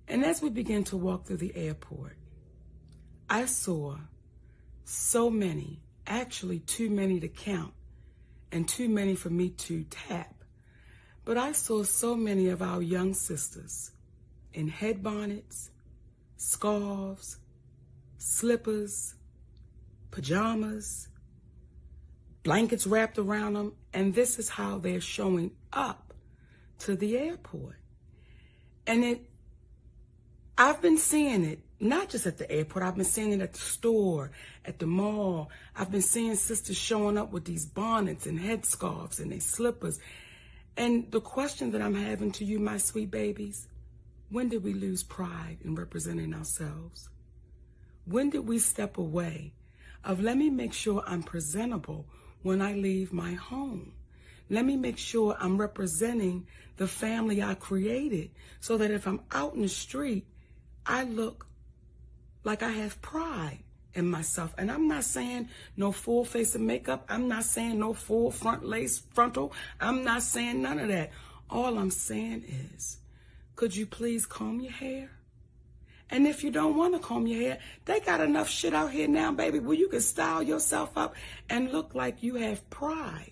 And as we began to walk through the airport, I saw so many, actually too many to count and too many for me to tap. But I saw so many of our young sisters in head bonnets, scarves, slippers, pajamas, blankets wrapped around them, and this is how they're showing up to the airport. And I've been seeing it, not just at the airport, I've been seeing it at the store, at the mall. I've been seeing sisters showing up with these bonnets and headscarves and their slippers. And the question that I'm having to you, my sweet babies, when did we lose pride in representing ourselves? When did we step away of let me make sure I'm presentable when I leave my home? Let me make sure I'm representing the family I created so that if I'm out in the street, I look like I have pride in myself. And I'm not saying no full face of makeup. I'm not saying no full front lace frontal. I'm not saying none of that. All I'm saying is, could you please comb your hair? And if you don't want to comb your hair, they got enough shit out here now, baby, where you can style yourself up and look like you have pride.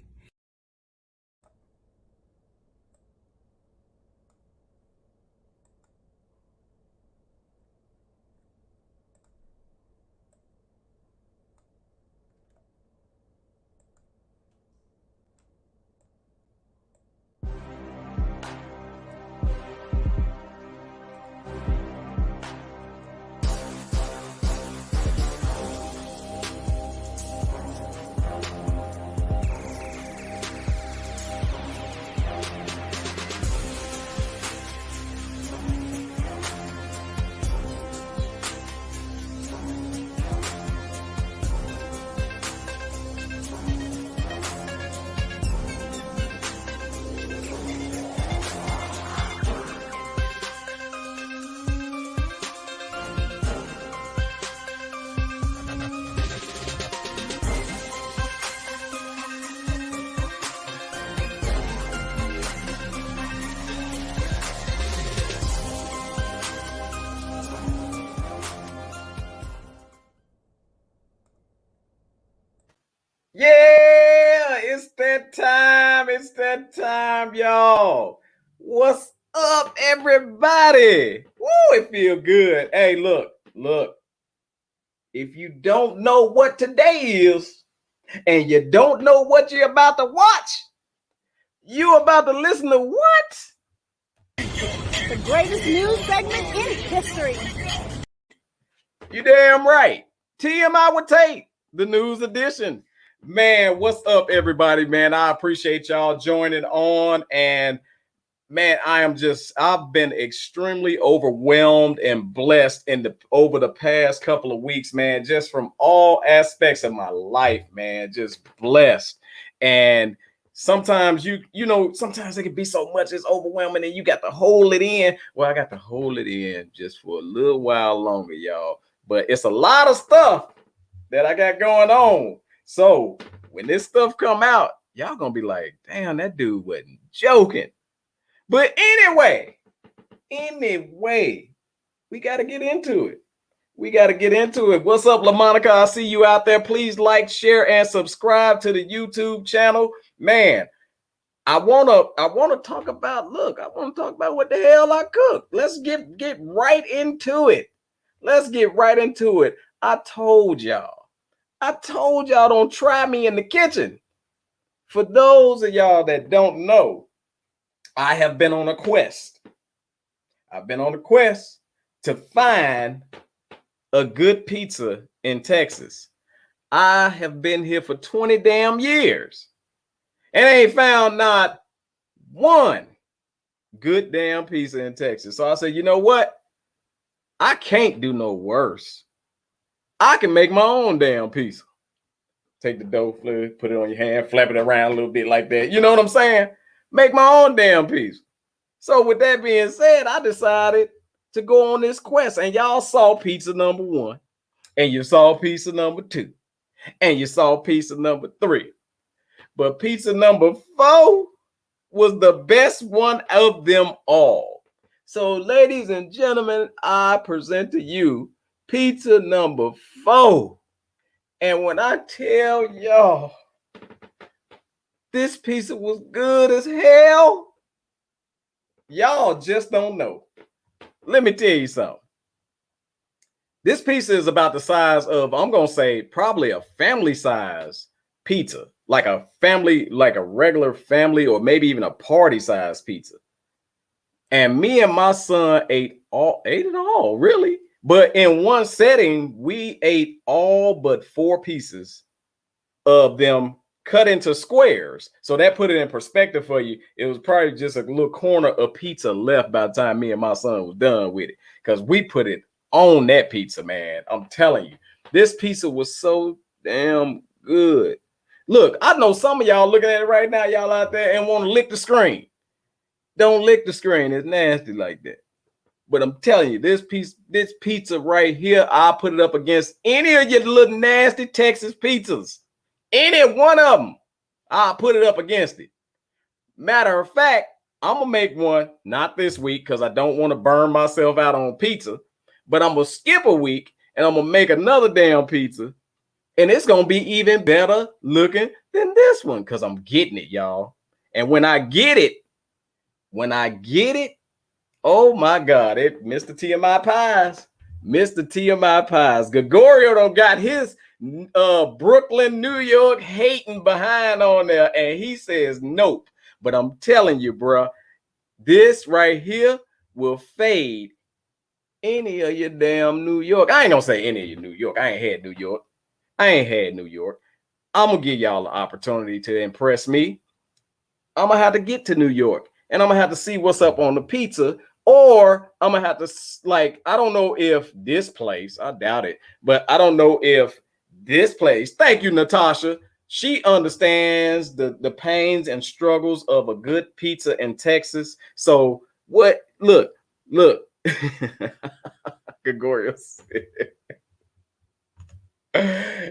Yeah, it's that time. It's that time, y'all. What's up, everybody? Woo, it feel good. Hey, look. If you don't know what today is, and you don't know what you're about to watch, you about to listen to what? The greatest news segment in history. You damn right. TMI with Tate, the news edition. Man, what's up, everybody, man? I appreciate y'all joining on. And man, I've been extremely overwhelmed and blessed over the past couple of weeks, man, just from all aspects of my life, man, just blessed. And sometimes sometimes it can be so much, it's overwhelming and you got to hold it in. Well, I got to hold it in just for a little while longer, y'all. But it's a lot of stuff that I got going on. So when this stuff come out, y'all gonna be like, damn, that dude wasn't joking. But anyway, we got to get into it. What's up, LaMonica? I see you out there. Please like, share, and subscribe to the YouTube channel. Man, I wanna talk about what the hell I cook. Let's get right into it. I told y'all don't try me in the kitchen. For those of y'all that don't know, I have been on a quest. To find a good pizza in Texas. I have been here for 20 damn years and ain't found not one good damn pizza in Texas. So I said, you know what? I can't do no worse. I can make my own damn pizza. Take the dough, put it on your hand, flap it around a little bit like that. You know what I'm saying? Make my own damn pizza. So with that being said, I decided to go on this quest. And y'all saw pizza number 1. And you saw pizza number 2. And you saw pizza number 3. But pizza number 4 was the best one of them all. So, ladies and gentlemen, I present to you pizza number 4. And when I tell y'all, this pizza was good as hell, y'all just don't know. Let me tell you something. This pizza is about the size of, I'm going to say, probably a family size pizza. Like a family, like a regular family, or maybe even a party size pizza. And me and my son ate it all, really. But in one setting, we ate all but 4 pieces of them cut into squares. So that put it in perspective for you. It was probably just a little corner of pizza left by the time me and my son was done with it, because we put it on that pizza, man. I'm telling you, this pizza was so damn good. Look, I know some of y'all looking at it right now, y'all out there, and want to lick the screen. Don't lick the screen. It's nasty like that. But I'm telling you, this pizza right here, I'll put it up against any of your little nasty Texas pizzas. Any one of them, I'll put it up against it. Matter of fact, I'm going to make one, not this week, because I don't want to burn myself out on pizza, but I'm going to skip a week, and I'm going to make another damn pizza, and it's going to be even better looking than this one, because I'm getting it, y'all. And when I get it, oh my God, Mr. TMI Pies. Mr. TMI Pies. Gregorio done got his Brooklyn, New York hating behind on there, and he says nope. But I'm telling you, bro, this right here will fade any of your damn New York. I ain't gonna say any of your New York. I ain't had New York. I'm gonna give y'all an opportunity to impress me. I'm gonna have to get to New York, and I'm gonna have to see what's up on the pizza. Or I'm gonna have to, like, I don't know if this place, I doubt it, but I don't know if this place, thank you, Natasha, she understands the pains and struggles of a good pizza in Texas. So what, look, Gregorio said,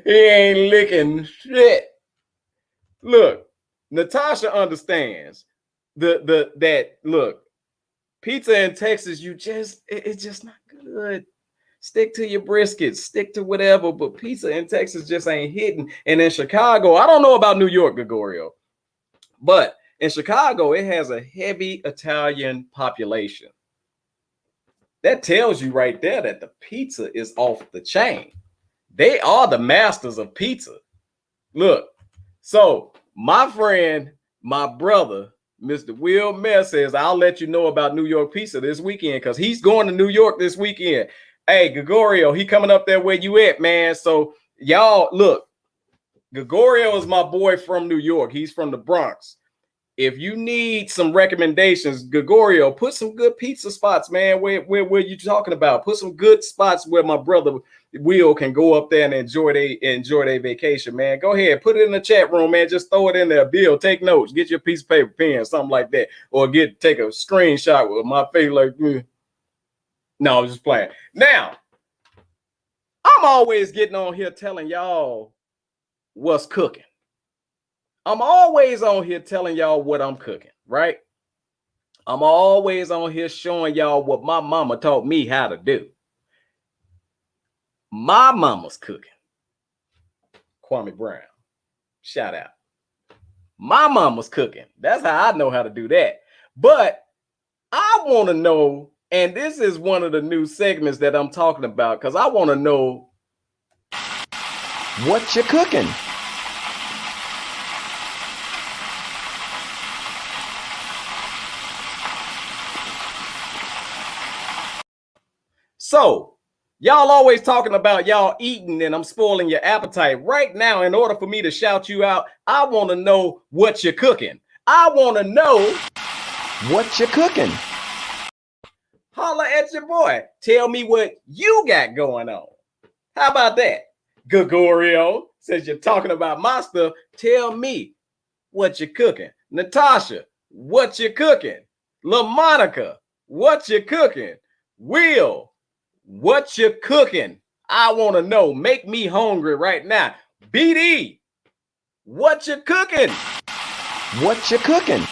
he ain't licking shit. Look, Natasha understands look, pizza in Texas, it's just not good. Stick to your briskets, stick to whatever, but pizza in Texas just ain't hitting. And in Chicago, I don't know about New York, Gregorio, but in Chicago, it has a heavy Italian population. That tells you right there that the pizza is off the chain. They are the masters of pizza. Look, so my friend, my brother, Mr. Will Mess says, I'll let you know about New York pizza this weekend, because he's going to New York this weekend. Hey, Gregorio, he coming up there where you at, man. So y'all, look, Gregorio is my boy from New York. He's from the Bronx. If you need some recommendations, Gregorio, put some good pizza spots, man. Where you talking about? Put some good spots where my brother Will can go up there and enjoy their vacation, man. Go ahead, put it in the chat room, man. Just throw it in there. Bill, take notes. Get your piece of paper, pen, something like that, or take a screenshot with my face like. No, I'm just playing. Now, I'm always getting on here telling y'all what's cooking. I'm always on here telling y'all what I'm cooking, right? I'm always on here showing y'all what my mama taught me how to do. My mama's cooking. Kwame Brown, shout out. My mama's cooking. That's how I know how to do that. But I want to know, and this is one of the new segments that I'm talking about, because I want to know what you're cooking. So, y'all always talking about y'all eating and I'm spoiling your appetite. Right now, in order for me to shout you out, I want to know what you're cooking. I want to know what you're cooking. Holla at your boy. Tell me what you got going on. How about that? Gregorio, since you're talking about my stuff, tell me what you're cooking. Natasha, what you cooking? LaMonica, what you cooking? Will, what you cooking? I want to know. Make me hungry right now. BD, what you cooking? What you cooking?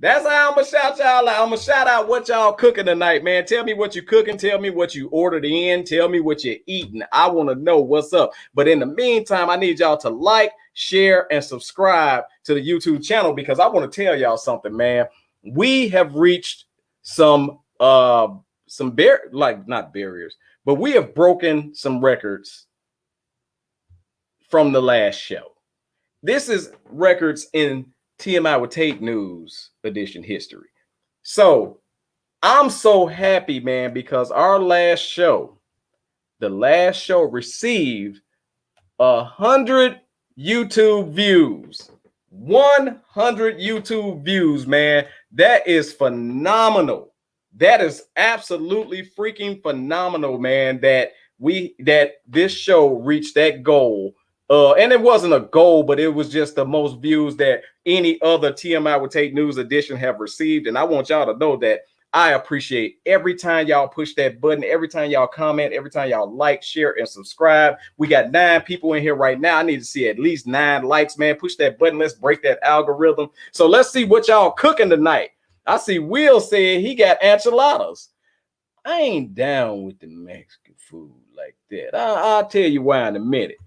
That's how I'm gonna shout y'all out. I'm gonna shout out what y'all cooking tonight, man. Tell me what you cooking. Tell me what you ordered in. Tell me what you're eating. I want to know what's up. But in the meantime, I need y'all to like, share, and subscribe to the YouTube channel because I want to tell y'all something, man. We have reached some not barriers, but we have broken some records from the last show. This is records in TMI with Tate News edition history. So I'm so happy, man, because our last show, received 100 YouTube views. 100 YouTube views, man. That is phenomenal. That is absolutely freaking phenomenal, man, that this show reached that goal. And it wasn't a goal, but it was just the most views that any other TMI with Tate News edition have received. And I want y'all to know that I appreciate every time y'all push that button, every time y'all comment, every time y'all like, share, and subscribe. We got 9 people in here right now. I need to see at least 9 likes, man. Push that button. Let's break that algorithm. So let's see what y'all cooking tonight. I see Will said he got enchiladas. I ain't down with the Mexican food like that. I'll tell you why in a minute.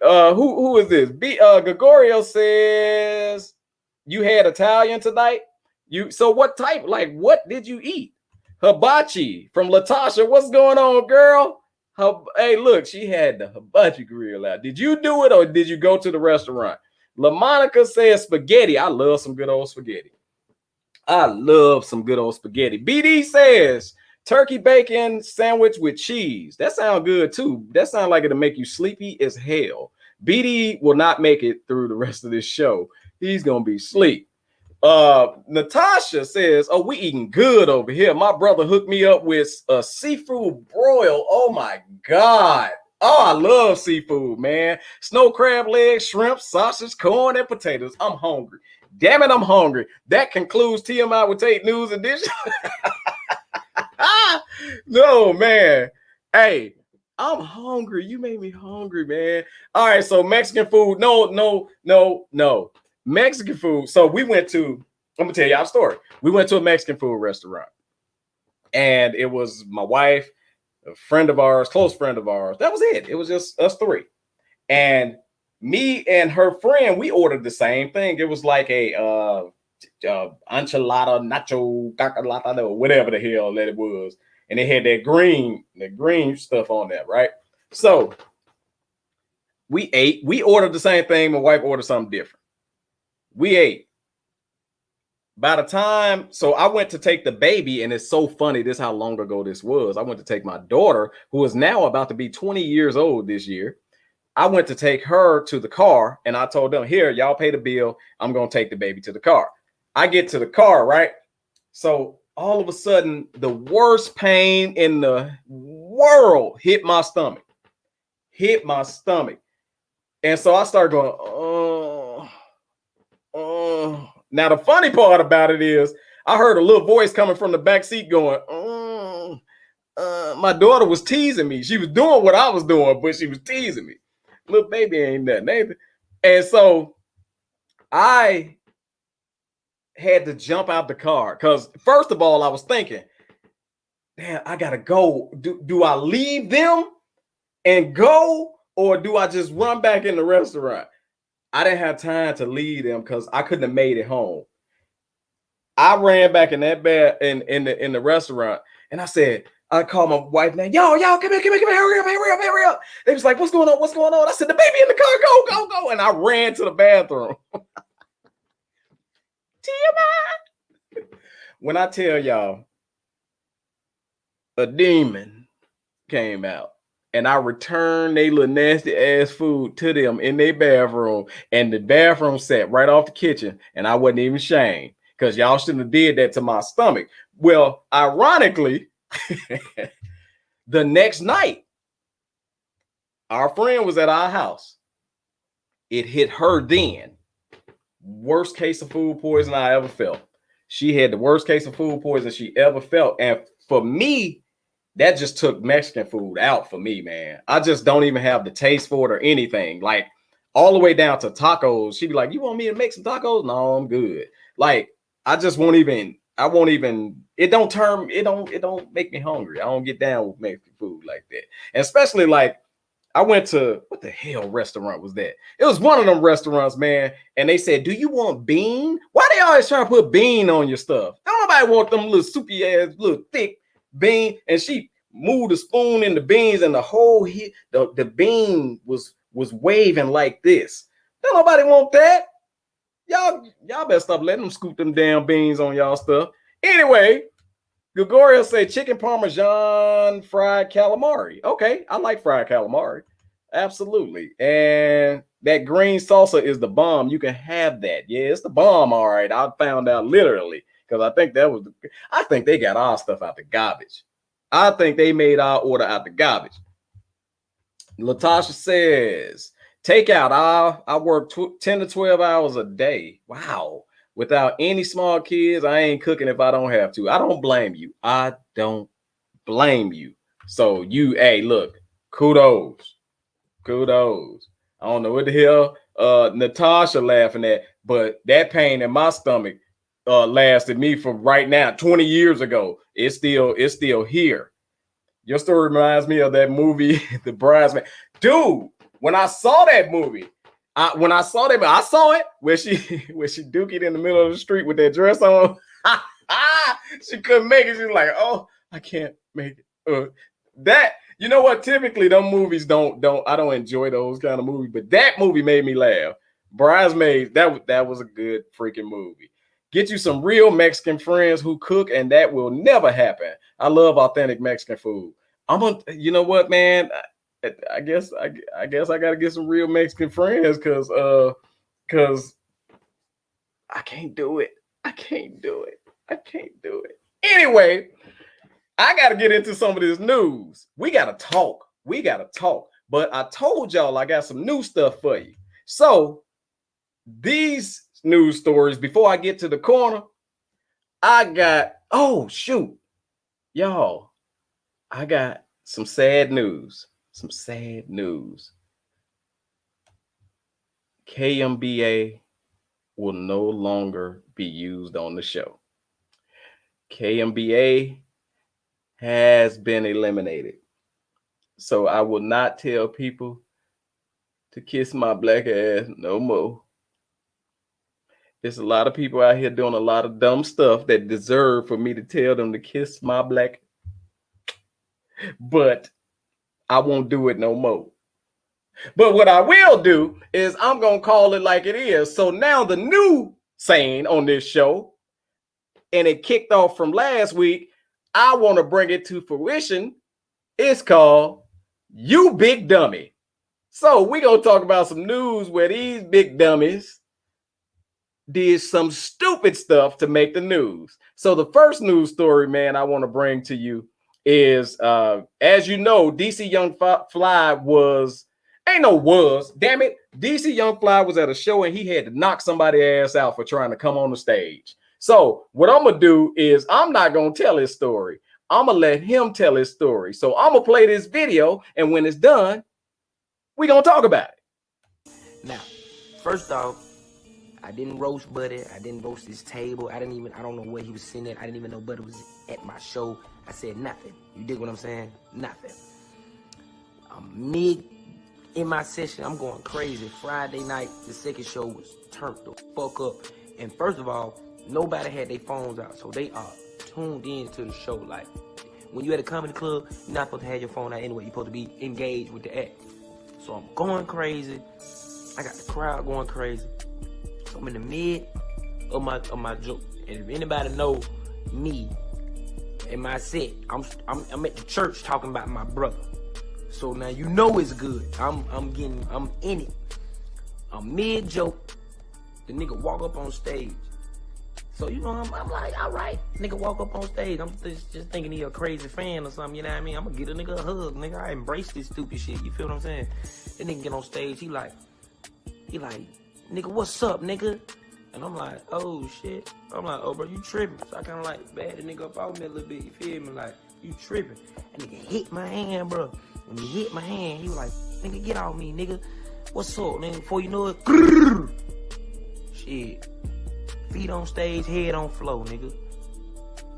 Who is this? Gregorio says you had Italian tonight. So what type? Like, what did you eat? Hibachi from Latasha. What's going on, girl? Hey, look, she had the hibachi grill out. Did you do it or did you go to the restaurant? LaMonica says spaghetti. I love some good old spaghetti. BD says turkey bacon sandwich with cheese. That sounds good too. That sounds like it'll make you sleepy as hell. BD will not make it through the rest of this show. He's gonna be asleep. Natasha says, oh, we eating good over here. My brother hooked me up with a seafood broil. Oh my God. Oh, I love seafood, man. Snow crab legs, shrimp, sausage, corn, and potatoes. I'm hungry. Damn it, I'm hungry. That concludes TMI with Tate News edition. No, man. Hey, I'm hungry. You made me hungry, man. All right, so Mexican food. No. Mexican food. So I'm gonna tell y'all a story. We went to a Mexican food restaurant, and it was my wife, a friend of ours, close friend of ours. That was it. It was just us 3. And me and her friend, we ordered the same thing. It was like a enchilada, nacho, cacalata, whatever the hell that it was. And it had that green stuff on that, right? So we ate. We ordered the same thing. My wife ordered something different. We ate. By the time, so I went to take the baby, and it's so funny. This is how long ago this was. I went to take my daughter, who is now about to be 20 years old this year. I went to take her to the car, and I told them, here, y'all pay the bill. I'm going to take the baby to the car. I get to the car, right? So all of a sudden, the worst pain in the world hit my stomach. And so I started going, Now, the funny part about it is I heard a little voice coming from the back seat going, my daughter was teasing me. She was doing what I was doing, but she was teasing me. Little baby ain't nothing. And so I had to jump out the car because, first of all, I was thinking, damn, I got to go. Do I leave them and go, or do I just run back in the restaurant? I didn't have time to leave them because I couldn't have made it home. I ran back in that bed in the restaurant, and I called my wife now. Y'all, come here, hurry up. They was like, what's going on? I said, the baby in the car, go. And I ran to the bathroom. TMI. When I tell y'all, a demon came out. And I returned they little nasty ass food to them in their bathroom. And the bathroom sat right off the kitchen. And I wasn't even ashamed because y'all shouldn't have did that to my stomach. Well, ironically, the next night, our friend was at our house. It hit her then. Worst case of food poison I ever felt. She had the worst case of food poison she ever felt. And for me, that just took Mexican food out for me, man. I just don't even have the taste for it or anything. Like, all the way down to tacos. She'd be like, you want me to make some tacos? No, I'm good. Like, I won't even, it don't make me hungry. I don't get down with Mexican food like that. And especially like, I went to, what the hell restaurant was that? It was one of them restaurants, man. And they said, do you want bean? Why they always trying to put bean on your stuff? Don't nobody want them little soupy ass, little thick bean. And she moved the spoon in the beans and the whole the bean was waving like this. Don't nobody want that. Y'all better stop letting them scoop them damn beans on y'all stuff. Anyway, Gregorio said chicken parmesan fried calamari. Okay, I like fried calamari. Absolutely. And that green salsa is the bomb. You can have that. Yeah, it's the bomb. All right. I found out literally because I think I think they got our stuff out the garbage. I think they made our order out the garbage. Latasha says, takeout. I work 10 to 12 hours a day. Wow. Without any small kids, I ain't cooking if I don't have to. I don't blame you. I don't blame you. So hey, look, kudos. I don't know what the hell Natasha laughing at, but that pain in my stomach lasted me from right now, 20 years ago. It's still here. Your story reminds me of that movie, The Bridesmaid. Dude, when I saw that movie, I saw it where she dookied in the middle of the street with that dress on. She couldn't make it. She's like, oh, I can't make it. That, you know what? Typically, them movies I don't enjoy those kind of movies, but that movie made me laugh. Bridesmaids, that was a good freaking movie. Get you some real Mexican friends who cook, and that will never happen. I love authentic Mexican food. You know what, man? I guess I gotta get some real Mexican friends because I can't do it. Anyway, I gotta get into some of this news. We gotta talk. But I told y'all I got some new stuff for you. So these news stories, before I get to the corner, y'all, I got some sad news. KMBA will no longer be used on the show. KMBA has been eliminated. So I will not tell people to kiss my black ass no more. There's a lot of people out here doing a lot of dumb stuff that deserve for me to tell them to kiss my black. But I won't do it no more. But what I will do is I'm going to call it like it is. So now the new saying on this show, and it kicked off from last week, I want to bring it to fruition. It's called You Big Dummy. So we're going to talk about some news where these big dummies did some stupid stuff to make the news. So the first news story, man, I want to bring to you is, as you know, DC Young Fly DC Young Fly was at a show and he had to knock somebody's ass out for trying to come on the stage. So what I'm going to do is I'm not going to tell his story. I'm going to let him tell his story. So I'm going to play this video, and when it's done, we're going to talk about it. Now, first off, I didn't roast Buddy. I didn't roast his table. I don't know where he was sitting at. I didn't even know Buddy was at my show. I said nothing. You dig what I'm saying? Nothing. Mid in my session, I'm going crazy. Friday night, the second show was turned the fuck up. And first of all, nobody had their phones out, so they are tuned in to the show. Like, when you at a comedy club, you're not supposed to have your phone out anyway. You're supposed to be engaged with the act. So I'm going crazy. I got the crowd going crazy. So I'm in the mid of my joke. And if anybody know me in my set, I'm at the church talking about my brother. So now you know it's good. I'm in it. I'm mid joke. The nigga walk up on stage. So, you know, I'm like, all right. Nigga walk up on stage. I'm just thinking he a crazy fan or something, you know what I mean? I'm gonna get a nigga a hug, nigga. I embrace this stupid shit, you feel what I'm saying? That nigga get on stage, he like, nigga, what's up, nigga? And I'm like, oh, shit. I'm like, oh, bro, you tripping. So I kind of like bad the nigga up off me a little bit, you feel me? Like, you tripping. That nigga hit my hand, bro. When he hit my hand, he was like, nigga, get off me, nigga. What's up, nigga? Before you know it, shit. feet on stage, head on floor, nigga.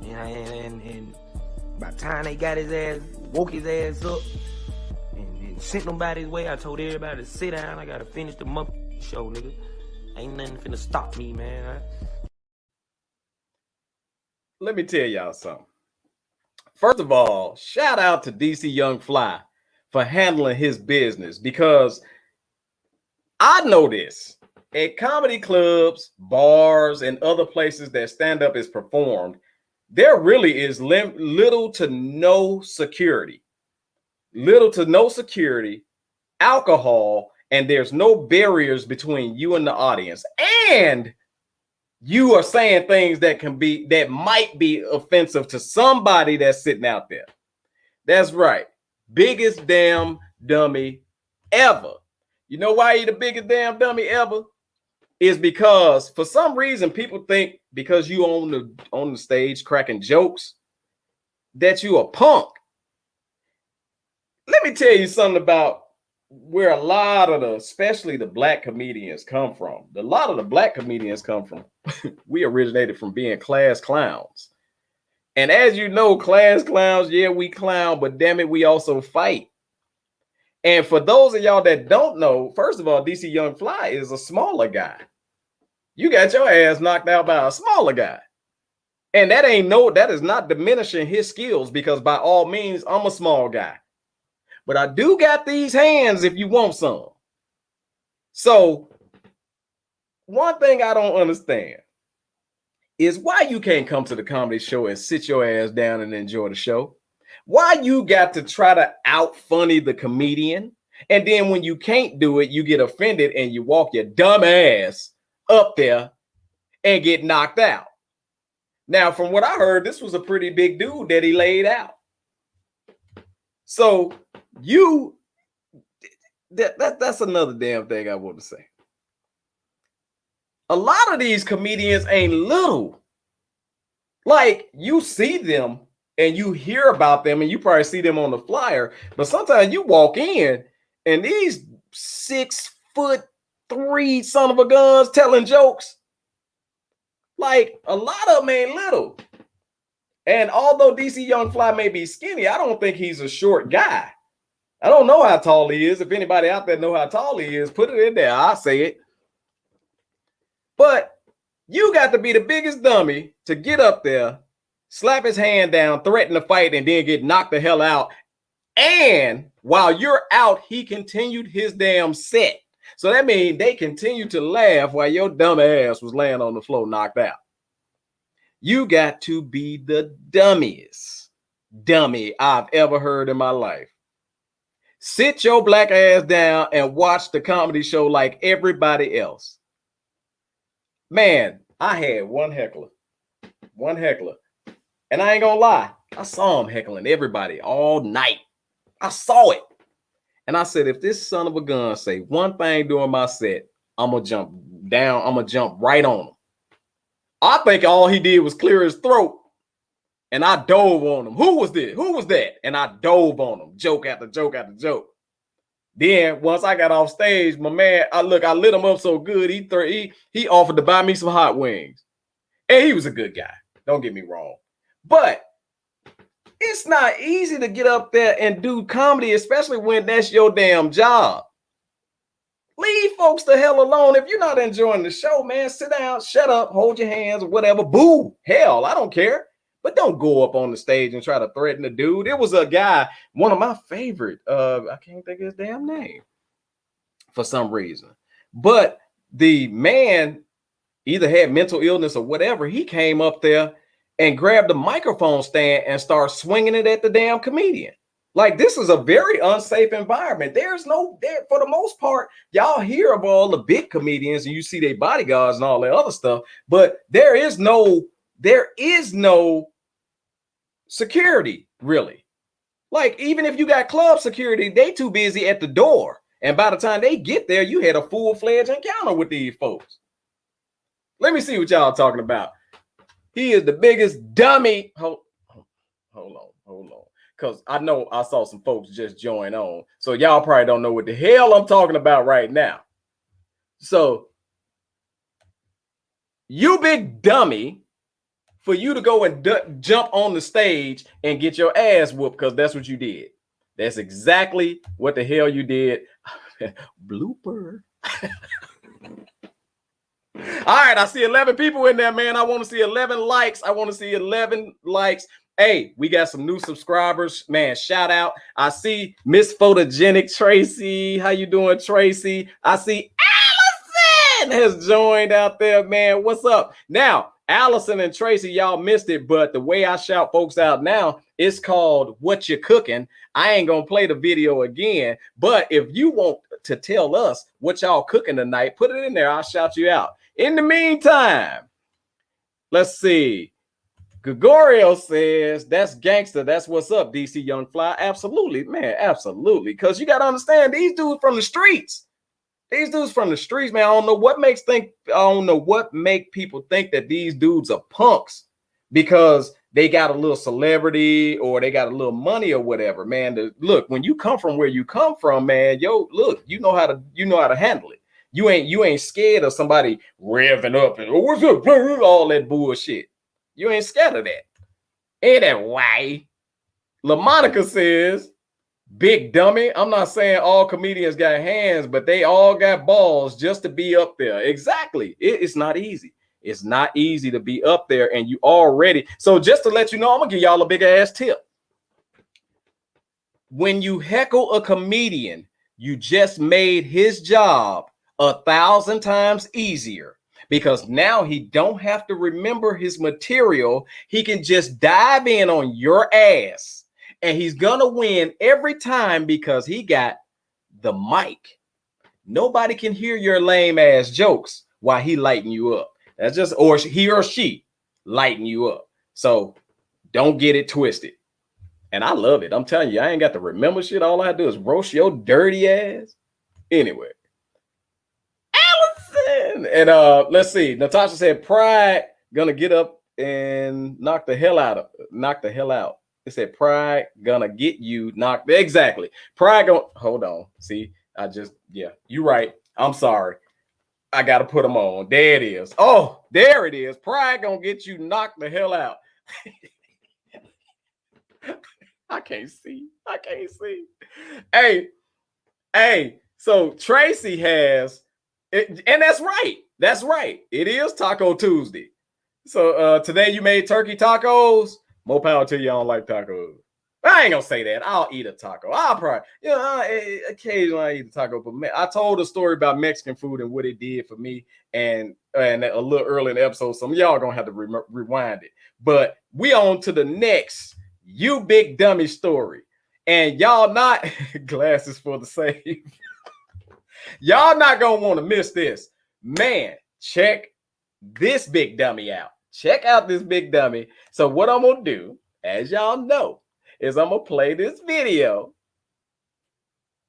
And by the time they got his ass, woke his ass up, and sent him by his way, I told everybody to sit down. I gotta finish the motherfucking show, nigga. Ain't nothing finna stop me, man. Let me tell y'all something. First of all, shout out to DC Young Fly for handling his business, because I know this. At comedy clubs, bars, and other places that stand-up is performed, there really is little to no security. Little to no security, alcohol, and there's no barriers between you and the audience. And you are saying things that might be offensive to somebody that's sitting out there. That's right. Biggest damn dummy ever. You know why you're the biggest damn dummy ever? Is because for some reason people think because you on the stage cracking jokes that you a punk. Let me tell you something about where a lot of especially the black comedians come from. A lot of the black comedians come from, we originated from being class clowns. And as you know, class clowns, yeah, we clown, but damn it, we also fight. And for those of y'all that don't know, first of all, DC Young Fly is a smaller guy. You got your ass knocked out by a smaller guy. And that is not diminishing his skills, because by all means, I'm a small guy. But I do got these hands if you want some. So one thing I don't understand is why you can't come to the comedy show and sit your ass down and enjoy the show. Why you got to try to out funny the comedian, and then when you can't do it, you get offended and you walk your dumb ass up there and get knocked out. Now, from what I heard, this was a pretty big dude that he laid out. So that's another damn thing I want to say. A lot of these comedians ain't little. Like, you see them and you hear about them and you probably see them on the flyer, but sometimes you walk in and these 6'3" son of a guns telling jokes, like a lot of them ain't little. And although DC Young Fly may be skinny, I don't think he's a short guy. I don't know how tall he is. If anybody out there know how tall he is, put it in there. I'll say it. But you got to be the biggest dummy to get up there, slap his hand down, threaten to fight, and then get knocked the hell out. And while you're out, he continued his damn set. So that means they continued to laugh while your dumb ass was laying on the floor knocked out. You got to be the dummiest dummy I've ever heard in my life. Sit your black ass down and watch the comedy show like everybody else. Man, I had one heckler. And I ain't gonna lie, I saw him heckling everybody all night. I saw it. And I said, if this son of a gun say one thing during my set, I'm gonna jump down. I'm gonna jump right on him. I think all he did was clear his throat. And I dove on him. Who was this? Who was that? And I dove on him. Joke after joke after joke. Then once I got off stage, my man, I lit him up so good. He offered to buy me some hot wings. And he was a good guy. Don't get me wrong. But it's not easy to get up there and do comedy, especially when that's your damn job. Leave folks the hell alone. If you're not enjoying the show, man, sit down, shut up, hold your hands, or whatever. Boo. Hell, I don't care. But don't go up on the stage and try to threaten the dude. It was a guy, one of my favorite. I can't think of his damn name for some reason. But the man either had mental illness or whatever. He came up there and grabbed the microphone stand and started swinging it at the damn comedian. Like, this is a very unsafe environment. There, for the most part, y'all hear of all the big comedians and you see their bodyguards and all that other stuff, but there is no security, really. Like, even if you got club security, they too busy at the door. And by the time they get there, you had a full-fledged encounter with these folks. Let me see what y'all talking about. He is the biggest dummy. Hold on. Because I know I saw some folks just join on. So y'all probably don't know what the hell I'm talking about right now. So you big dummy, for you to go and jump on the stage and get your ass whooped, because that's what you did. That's exactly what the hell you did. Blooper. All right, I see 11 people in there, man. I want to see 11 likes. I want to see 11 likes. Hey, we got some new subscribers, man. Shout out. I see Miss Photogenic Tracy. How you doing, Tracy? I see Allison has joined out there, man. What's up? Now, Allison and Tracy, y'all missed it, but the way I shout folks out now, it's called What You Cooking. I ain't gonna play the video again, but if you want to tell us what y'all cooking tonight, put it in there. I'll shout you out. In the meantime, let's see. Gregorio says, that's gangster. That's what's up, DC Young Fly. Absolutely, man. Absolutely. Because you got to understand, these dudes from the streets. These dudes from the streets, man. I don't know what make people think that these dudes are punks because they got a little celebrity or they got a little money or whatever, man. Look, when you come from where you come from, man, look, you know how to handle it. You ain't scared of somebody revving up and what's up, all that bullshit. You ain't scared of that. Ain't that why? LaMonica says, big dummy. I'm not saying all comedians got hands, but they all got balls just to be up there. Exactly. It's not easy. It's not easy to be up there, and you already. So just to let you know, I'm gonna give y'all a big ass tip. When you heckle a comedian, you just made his job 1,000 times easier, because now he don't have to remember his material. He can just dive in on your ass, and he's gonna win every time because he got the mic. Nobody can hear your lame ass jokes while he lighting you up. That's just, or he or she lighting you up. So don't get it twisted. And I love it. I'm telling you, I ain't got to remember shit. All I do is roast your dirty ass. Anyway. Allison. And let's see. Natasha said, pride gonna get up and knock the hell out. It said, pride gonna get you knocked. Exactly. Pride gonna, hold on. See, you're right. I'm sorry. I got to put them on. There it is. Oh, there it is. Pride gonna get you knocked the hell out. I can't see. Hey. So Tracy has it, and that's right. That's right. It is Taco Tuesday. So today you made turkey tacos. More power to you. I don't like tacos. I ain't gonna say that. I'll eat a taco. I'll probably, occasionally I eat a taco. But I told a story about Mexican food and what it did for me, and a little early in the episode. Some of y'all gonna have to rewind it. But we on to the next you big dummy story, and y'all not glasses for the save. Y'all not gonna want to miss this, man. Check this big dummy out. Check out this big dummy. So what I'm gonna do, as y'all know, is I'm gonna play this video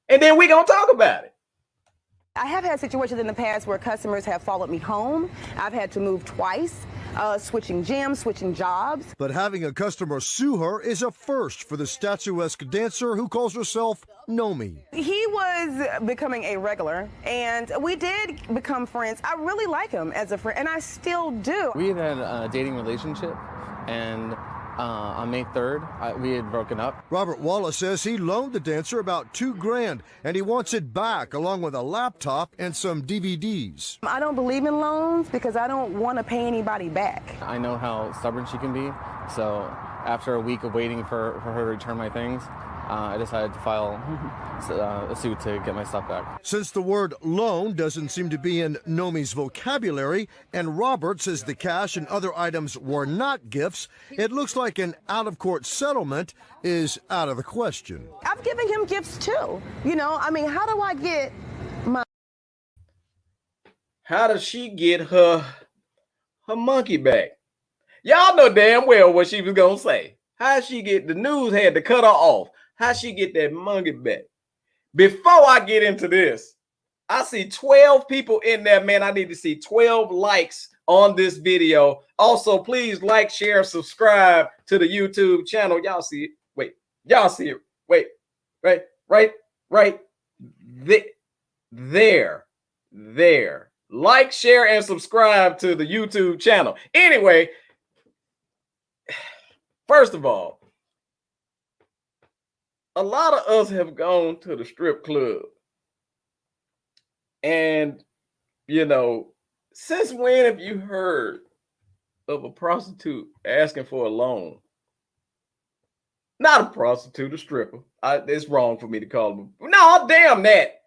and then we're gonna talk about it. I have had situations in the past where customers have followed me home. I've had to move twice, switching gyms, switching jobs. But having a customer sue her is a first for the statuesque dancer who calls herself Nomi. He was becoming a regular, and we did become friends. I really like him as a friend, and I still do. We had a dating relationship, and on May 3rd, we had broken up. Robert Wallace says he loaned the dancer about $2,000, and he wants it back along with a laptop and some DVDs. I don't believe in loans because I don't want to pay anybody back. I know how stubborn she can be, so after a week of waiting for her to return my things, I decided to file a suit to get my stuff back. Since the word loan doesn't seem to be in Nomi's vocabulary, and Robert says the cash and other items were not gifts, it looks like an out-of-court settlement is out of the question. I've given him gifts too. How do I get my... How does she get her monkey back? Y'all know damn well what she was gonna say. How she get, the news had to cut her off. How she get that monkey back? Before I get into this, I see 12 people in there, man. I need to see 12 likes on this video. Also, please like, share, subscribe to the YouTube channel. Y'all see it? Wait, y'all see it? Wait, right there. Like, share, and subscribe to the YouTube channel. Anyway, first of all, a lot of us have gone to the strip club. And, you know, since when have you heard of a prostitute asking for a loan? Not a prostitute, a stripper. It's wrong for me to call them. No, damn that.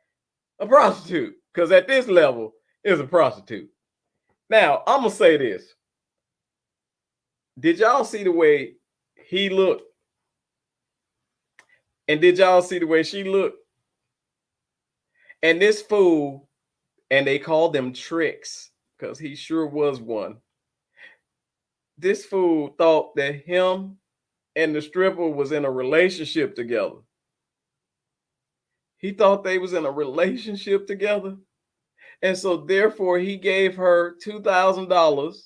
A prostitute. Because at this level, is a prostitute. Now, I'm going to say this. Did y'all see the way he looked? And did y'all see the way she looked? And this fool, and they called them tricks, because he sure was one. This fool thought that him and the stripper was in a relationship together. He thought they was in a relationship together. And so therefore he gave her $2,000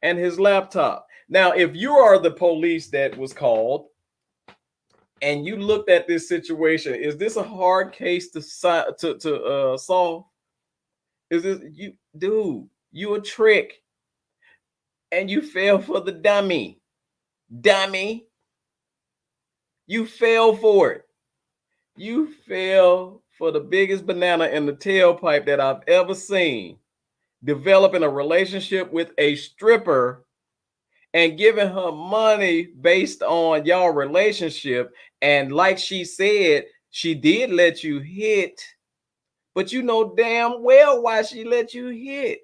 and his laptop. Now, if you are the police that was called and you looked at this situation, is this a hard case to solve? Is this, you a trick and you fell for the dummy. Dummy. You fell for it. You fell for the biggest banana in the tailpipe that I've ever seen. Developing a relationship with a stripper and giving her money based on y'all relationship. And like she said, she did let you hit, but you know damn well why she let you hit.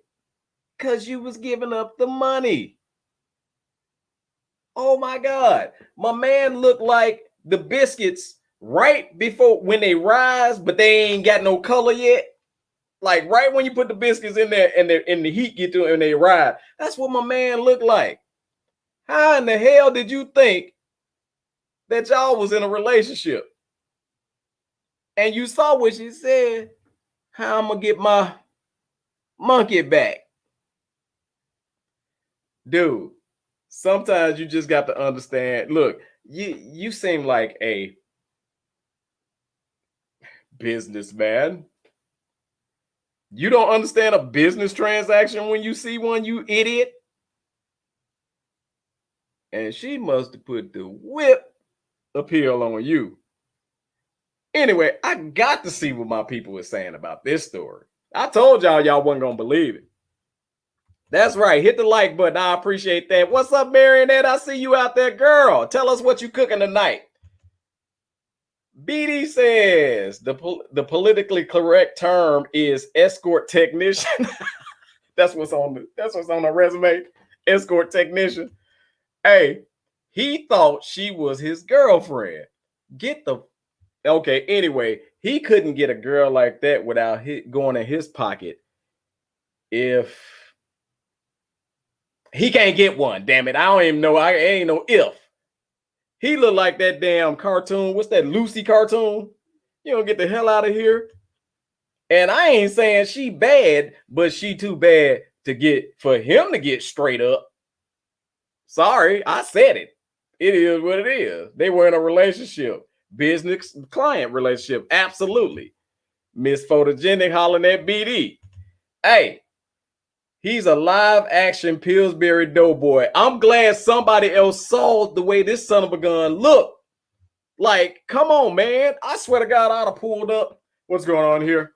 Because you was giving up the money. Oh my God. My man looked like the biscuits right before when they rise, but they ain't got no color yet. Like right when you put the biscuits in there and the heat get to them and they rise. That's what my man looked like. How in the hell did you think that y'all was in a relationship? And you saw what she said, how I'm gonna get my monkey back. Dude, sometimes you just got to understand. Look, you seem like a businessman. You don't understand a business transaction when you see one, you idiot. And she must have put the whip appeal on you. Anyway, I got to see what my people were saying about this story. I told y'all wasn't going to believe it. That's right. Hit the like button. I appreciate that. What's up, Marionette? I see you out there, girl. Tell us what you cooking tonight. BD says the politically correct term is escort technician. That's what's on the resume. Escort technician. Hey, he thought she was his girlfriend. Okay, anyway, he couldn't get a girl like that without going in his pocket. If he can't get one, damn it. I don't even know. I ain't no if. He looked like that damn cartoon. What's that Lucy cartoon? You don't get the hell out of here. And I ain't saying she bad, but she too bad for him to get straight up. Sorry, I said it. It is what it is. They were in a relationship. Business client relationship. Absolutely. Miss Photogenic hollering at BD. Hey, he's a live action Pillsbury Doughboy. I'm glad somebody else saw the way this son of a gun looked. Like, come on, man. I swear to God, I'd have pulled up. What's going on here?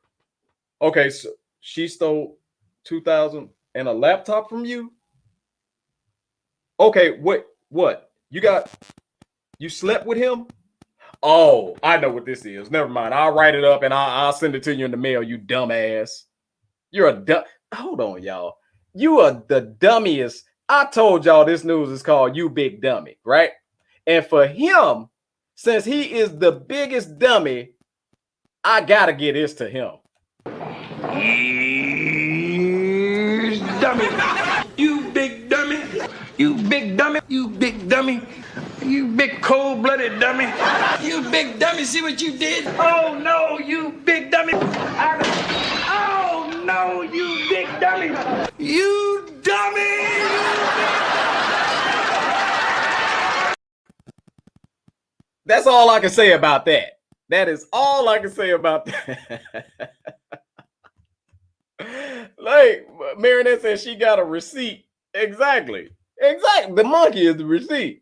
Okay, so she stole $2,000 and a laptop from you? Okay, what? You slept with him? Oh, I know what this is. Never mind. I'll write it up and I'll send it to you in the mail, you dumbass. You're a dumb. Hold on, y'all. You are the dummiest. I told y'all this news is called You Big Dummy, right? And for him, since he is the biggest dummy, I gotta get this to him. Dummy. You big dummy. You big dummy. You big dummy. You big cold-blooded dummy. You big dummy. See what you did? Oh, no, you big dummy. Oh, no, you big dummy. You dummy. That's all I can say about that. That is all I can say about that. Like Marinette said, she got a receipt. Exactly. The monkey is the receipt.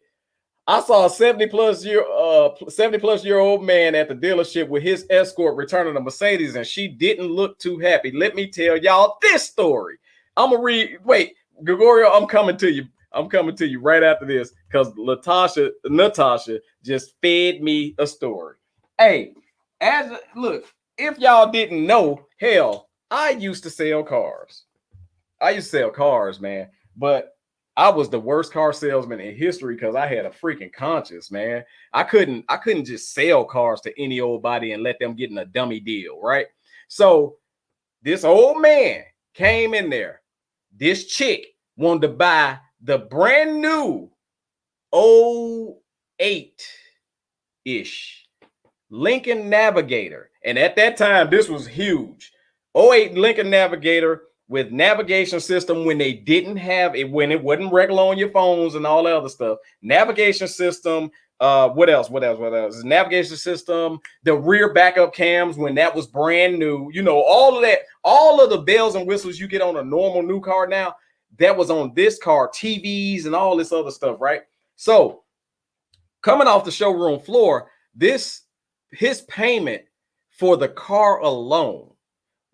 I saw a 70 plus year old man at the dealership with his escort returning a Mercedes, and she didn't look too happy. Let me tell y'all this story. I'm gonna read. Wait, Gregorio, I'm coming to you. I'm coming to you right after this because Natasha just fed me a story. Hey, look, if y'all didn't know, hell, I used to sell cars. I used to sell cars, man, but I was the worst car salesman in history because I had a freaking conscience, man. I couldn't just sell cars to any old body and let them get in a dummy deal, right? So this old man came in there. This chick wanted to buy the brand new 08-ish Lincoln Navigator. And at that time, this was huge. 08 Lincoln Navigator with navigation system when they didn't have it, when it wasn't regular on your phones and all that other stuff. Navigation system. What else? Navigation system, the rear backup cams when that was brand new. You know, all of that, all of the bells and whistles you get on a normal new car now, that was on this car, TVs and all this other stuff, right? So coming off the showroom floor, his payment for the car alone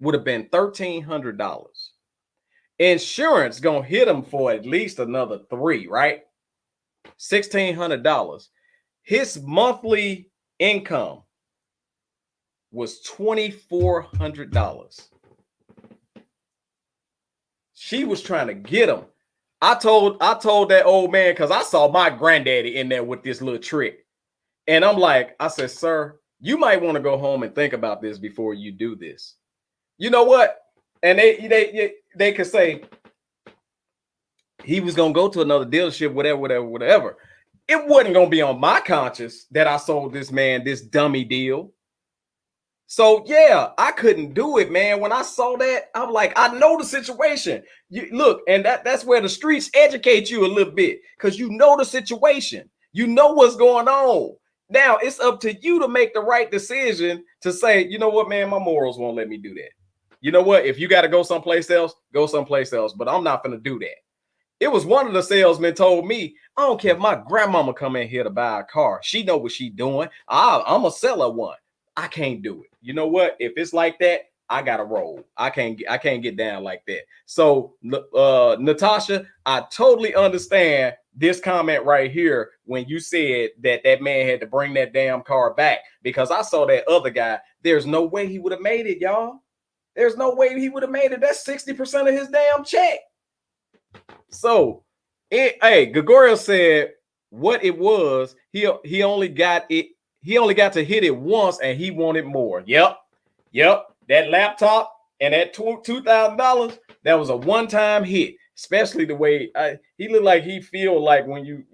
would have been $1,300. Insurance gonna hit him for at least another $300, right? $1,600. His monthly income was $2,400. She was trying to get him. I told that old man, because I saw my granddaddy in there with this little trick. And I'm like, I said, sir, you might want to go home and think about this before you do this. You know what? And they could say he was gonna go to another dealership, whatever. It wasn't gonna be on my conscience that I sold this man this dummy deal. So yeah, I couldn't do it, man. When I saw that, I'm like, I know the situation. You look, and that's where the streets educate you a little bit, because you know the situation, you know what's going on. Now it's up to you to make the right decision to say, you know what, man, my morals won't let me do that. You know what? If you got to go someplace else, go someplace else. But I'm not going to do that. It was one of the salesmen told me, I don't care if my grandmama come in here to buy a car. She know what she doing. I'm a seller one. I can't do it. You know what? If it's like that, I got to roll. I can't get down like that. So, Natasha, I totally understand this comment right here when you said that man had to bring that damn car back, because I saw that other guy. There's no way he would have made it, y'all. There's no way he would have made it. That's 60% of his damn check. So, hey, Gregorio said what it was. He only got it. He only got to hit it once, and he wanted more. Yep. That laptop and that $2,000. That was a one-time hit. Especially the way he looked like he feel like when you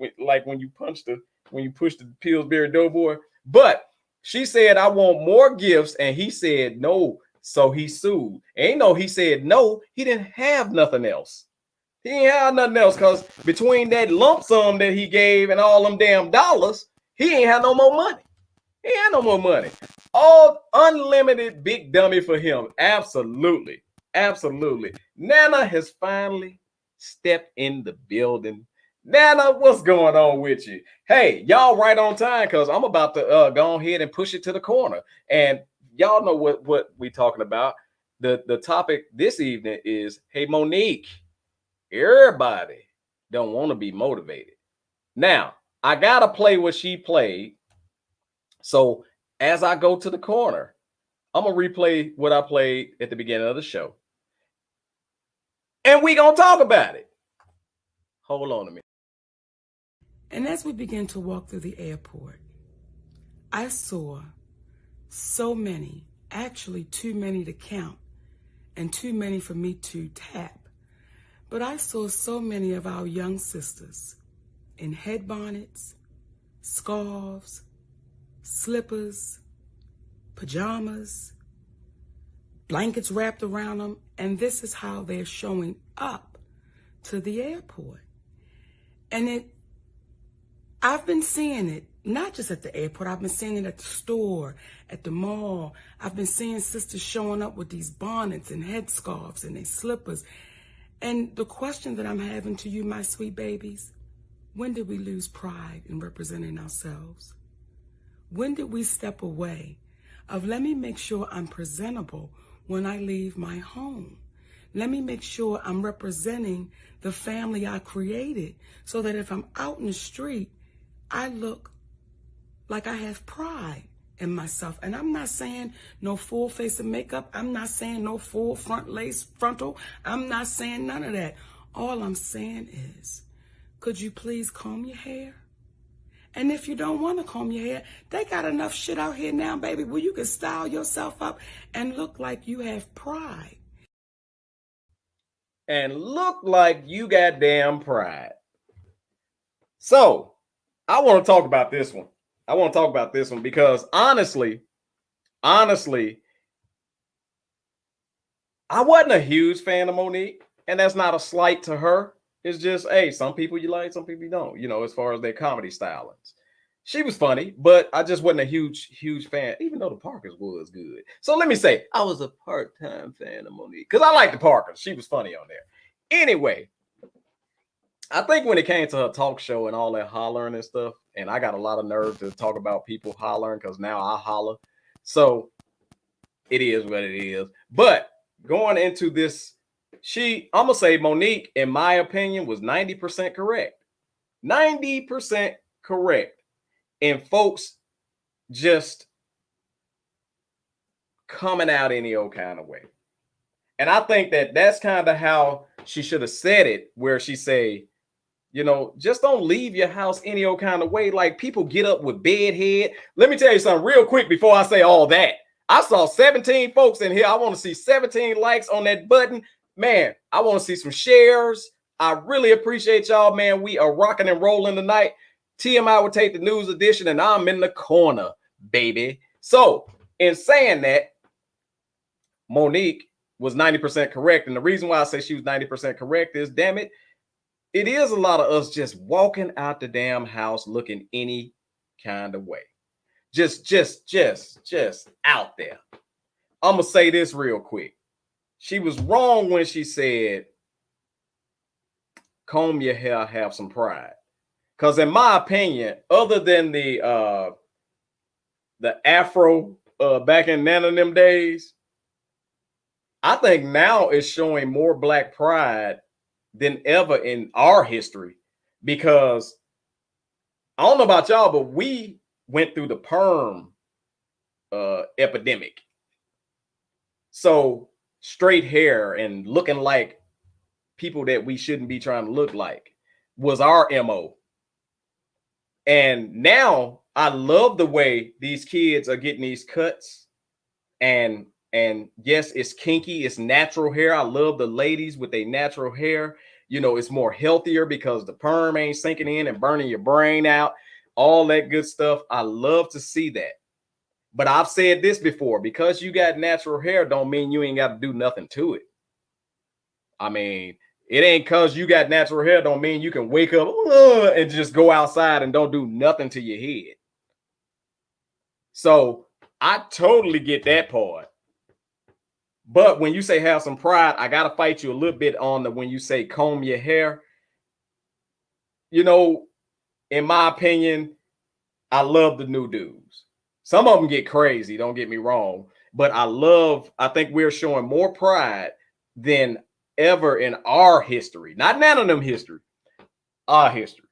push the Pillsbury Doughboy. But she said, I want more gifts, and he said no. So he sued. Ain't no, he said no, he didn't have nothing else. He ain't have nothing else, because between that lump sum that he gave and all them damn dollars, he ain't have no more money. He ain't had no more money. All unlimited big dummy for him. Absolutely. Nana has finally stepped in the building. Nana, what's going on with you? Hey, y'all right on time, because I'm about to go ahead and push it to the corner. And y'all know what we talking about. The topic this evening is, hey, Monique, everybody don't want to be motivated. Now, I got to play what she played. So as I go to the corner, I'm going to replay what I played at the beginning of the show. And we going to talk about it. Hold on a minute. And as we began to walk through the airport, I saw so many, actually too many to count and too many for me to tap. But I saw so many of our young sisters in head bonnets, scarves, slippers, pajamas, blankets wrapped around them, and this is how they're showing up to the airport. And I've been seeing it not just at the airport. I've been seeing it at the store, at the mall. I've been seeing sisters showing up with these bonnets and headscarves and their slippers. And the question that I'm having to you, my sweet babies, when did we lose pride in representing ourselves? When did we step away of let me make sure I'm presentable when I leave my home? Let me make sure I'm representing the family I created so that if I'm out in the street, I look like I have pride in myself. And I'm not saying no full face of makeup. I'm not saying no full front lace frontal. I'm not saying none of that. All I'm saying is, could you please comb your hair? And if you don't want to comb your hair, they got enough shit out here now, baby, where you can style yourself up and look like you have pride. And look like you got damn pride. So I want to talk about this one. I want to talk about this one because honestly, I wasn't a huge fan of Monique, and that's not a slight to her. It's just, hey, some people you like, some people you don't, you know, as far as their comedy stylings. She was funny, but I just wasn't a huge fan, even though the Parkers was good. So let me say, I was a part-time fan of Monique because I like the Parkers. She was funny on there. Anyway, I think when it came to her talk show and all that hollering and stuff, and I got a lot of nerve to talk about people hollering because now I holler. So it is what it is. But going into this, I'm going to say Monique, in my opinion, was 90% correct. 90% correct. And folks just coming out any old kind of way. And I think that that's kind of how she should have said it, where she say, you know, just don't leave your house any old kind of way. Like people get up with bedhead. Let me tell you something real quick before I say all that. I saw 17 folks in here. I want to see 17 likes on that button. Man, I want to see some shares. I really appreciate y'all, man. We are rocking and rolling tonight. TMI would take the news edition, and I'm in the corner, baby. So, in saying that, Monique was 90% correct. And the reason why I say she was 90% correct is, damn it, it is a lot of us just walking out the damn house looking any kind of way. Just out there. I'm going to say this real quick. She was wrong when she said, comb your hair, have some pride. Because in my opinion, other than the afro back in none of them days, I think now it's showing more black pride than ever in our history. Because I don't know about y'all, but we went through the perm epidemic. So straight hair and looking like people that we shouldn't be trying to look like was our MO. And now I love the way these kids are getting these cuts. And yes, it's kinky, it's natural hair. I love the ladies with their natural hair. You know, it's more healthier because the perm ain't sinking in and burning your brain out. All that good stuff. I love to see that. But I've said this before, because you got natural hair don't mean you ain't got to do nothing to it. I mean, it ain't because you got natural hair don't mean you can wake up and just go outside and don't do nothing to your head. So I totally get that part. But when you say have some pride, I got to fight you a little bit on the when you say comb your hair. You know, in my opinion, I love the new dudes. Some of them get crazy, don't get me wrong. But I think we're showing more pride than ever in our history. Not none of them history, our history.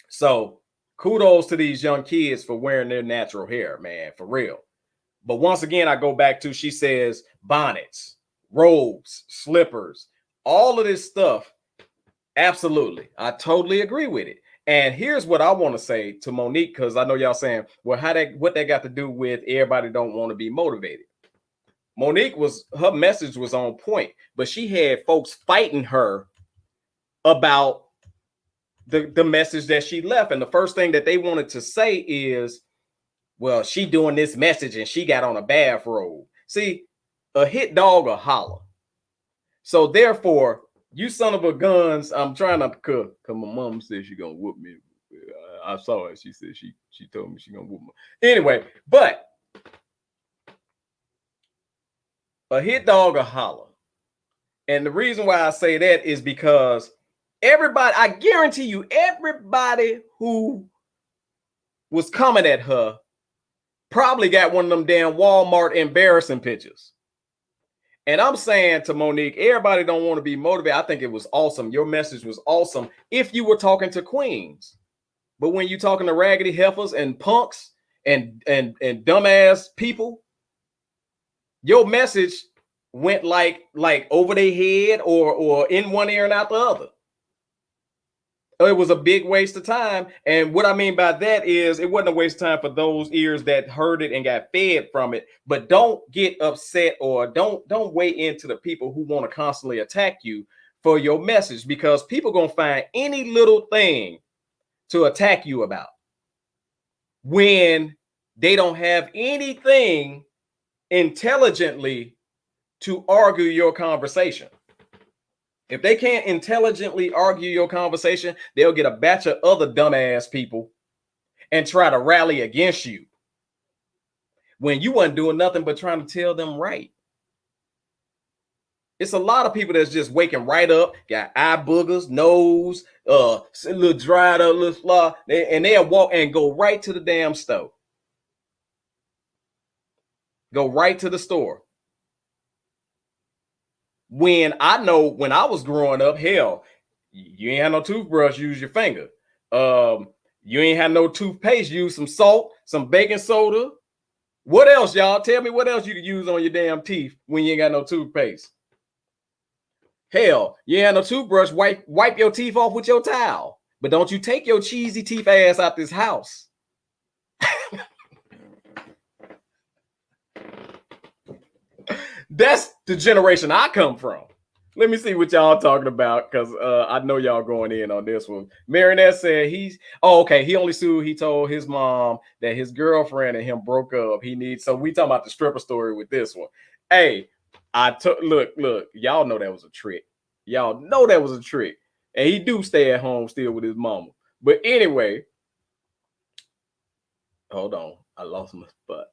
So kudos to these young kids for wearing their natural hair, man, for real. But once again, I go back to, she says bonnets, robes, slippers, all of this stuff. Absolutely. I totally agree with it. And here's what I want to say to Monique, because I know y'all saying, well, what that got to do with everybody don't want to be motivated. Monique her message was on point, but she had folks fighting her about the message that she left. And the first thing that they wanted to say is, well, she doing this message and she got on a bathrobe. See, a hit dog or holler. So therefore, you son of a guns, I'm trying not to cook because my mom says she's gonna whoop me. I saw it. She said she told me she gonna whoop me. Anyway, but a hit dog a holler. And the reason why I say that is because everybody, I guarantee you, everybody who was coming at her probably got one of them damn Walmart embarrassing pictures. And I'm saying to Monique, everybody don't want to be motivated. I think it was awesome. Your message was awesome if you were talking to queens. But when you're talking to raggedy heifers and punks and dumbass people, your message went like over their head or in one ear and out the other. It was a big waste of time. And what I mean by that is it wasn't a waste of time for those ears that heard it and got fed from it. But don't get upset or don't weigh into the people who want to constantly attack you for your message, because people gonna find any little thing to attack you about when they don't have anything intelligently to argue your conversation. If they can't intelligently argue your conversation, they'll get a batch of other dumbass people and try to rally against you when you wasn't doing nothing but trying to tell them right. It's a lot of people that's just waking right up, got eye boogers, nose, a little dried up, little flaw, and they'll walk and go right to the damn store. Go right to the store. When I know when I was growing up, hell, you ain't had no toothbrush, use your finger. You ain't had no toothpaste, use some salt, some baking soda. What else, y'all? Tell me what else you could use on your damn teeth when you ain't got no toothpaste. Hell, you ain't had no toothbrush, wipe your teeth off with your towel. But don't you take your cheesy teeth ass out this house. That's the generation I come from. Let me see what y'all talking about, because I know y'all going in on this one. Marinette said he only sued. He told his mom that his girlfriend and him broke up. So we talking about the stripper story with this one. Hey, look, y'all know that was a trick. Y'all know that was a trick. And he do stay at home still with his mama. But anyway, hold on. I lost my spot.